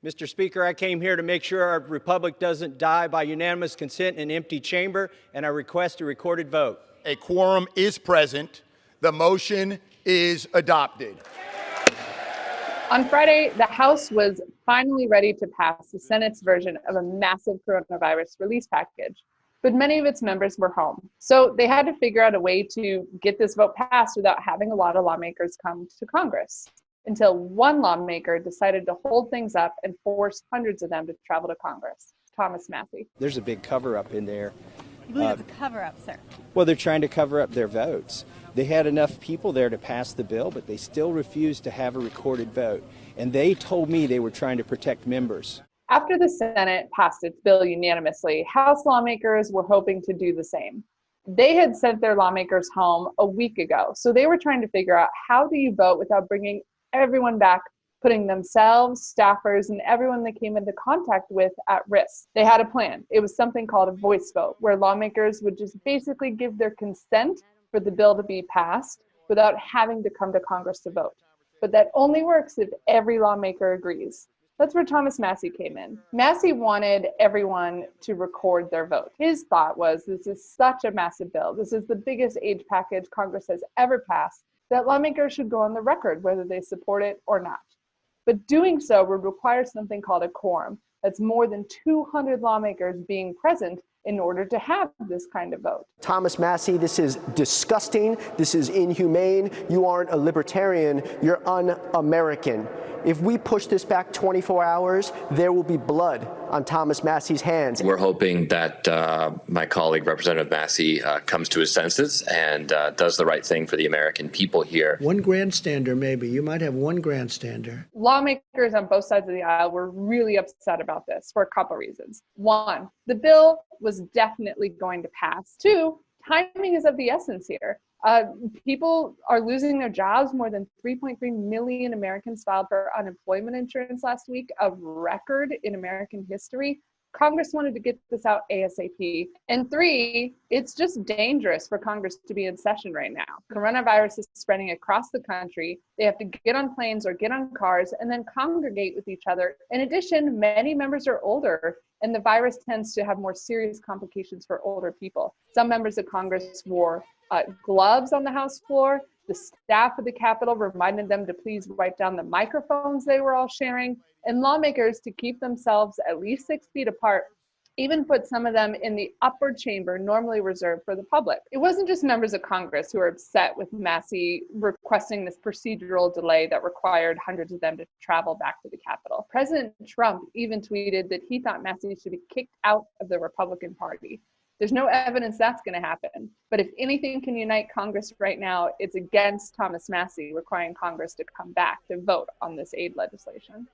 Mr. Speaker, I came here to make sure our republic doesn't die by unanimous consent in an empty chamber, and I request a recorded vote. A quorum is present. The motion is adopted. On Friday, the House was finally ready to pass the Senate's version of a massive coronavirus relief package, but many of its members were home. So they had to figure out a way to get this vote passed without having a lot of lawmakers come to Congress, until one lawmaker decided to hold things up and force hundreds of them to travel to Congress. Thomas Massie. There's a big cover-up in there. You believe it's a cover-up, sir? Well, they're trying to cover up their votes. They had enough people there to pass the bill, but they still refused to have a recorded vote. And they told me they were trying to protect members. After the Senate passed its bill unanimously, House lawmakers were hoping to do the same. They had sent their lawmakers home a week ago, so they were trying to figure out, how do you vote without bringing everyone back, putting themselves, staffers, and everyone they came into contact with at risk? They had a plan. It was something called a voice vote, where lawmakers would just basically give their consent for the bill to be passed without having to come to Congress to vote. But that only works if every lawmaker agrees. That's where Thomas Massie came in. Massie wanted everyone to record their vote. His thought was, this is such a massive bill. This is the biggest aid package Congress has ever passed, that lawmakers should go on the record whether they support it or not. But doing so would require something called a quorum. That's more than 200 lawmakers being present in order to have this kind of vote. Thomas Massie, this is disgusting. This is inhumane. You aren't a libertarian. You're un-American. If we push this back 24 hours, there will be blood on Thomas Massie's hands. We're hoping that my colleague, Representative Massie, comes to his senses and does the right thing for the American people here. One grandstander, maybe. You might have one grandstander. Lawmakers on both sides of the aisle were really upset about this for a couple reasons. One, the bill was definitely going to pass. Two, timing is of the essence here. People are losing their jobs. More than 3.3 million Americans filed for unemployment insurance last week, a record in American history. Congress wanted to get this out ASAP. And three, it's just dangerous for Congress to be in session right now. Coronavirus is spreading across the country. They have to get on planes or get on cars and then congregate with each other. In addition, many members are older, and the virus tends to have more serious complications for older people. Some members of Congress wore gloves on the House floor. The staff of the Capitol reminded them to please wipe down the microphones they were all sharing. And lawmakers, to keep themselves at least 6 feet apart, even put some of them in the upper chamber normally reserved for the public. It wasn't just members of Congress who were upset with Massie requesting this procedural delay that required hundreds of them to travel back to the Capitol. President Trump even tweeted that he thought Massie should be kicked out of the Republican Party. There's no evidence that's going to happen. But if anything can unite Congress right now, it's against Thomas Massie requiring Congress to come back to vote on this aid legislation.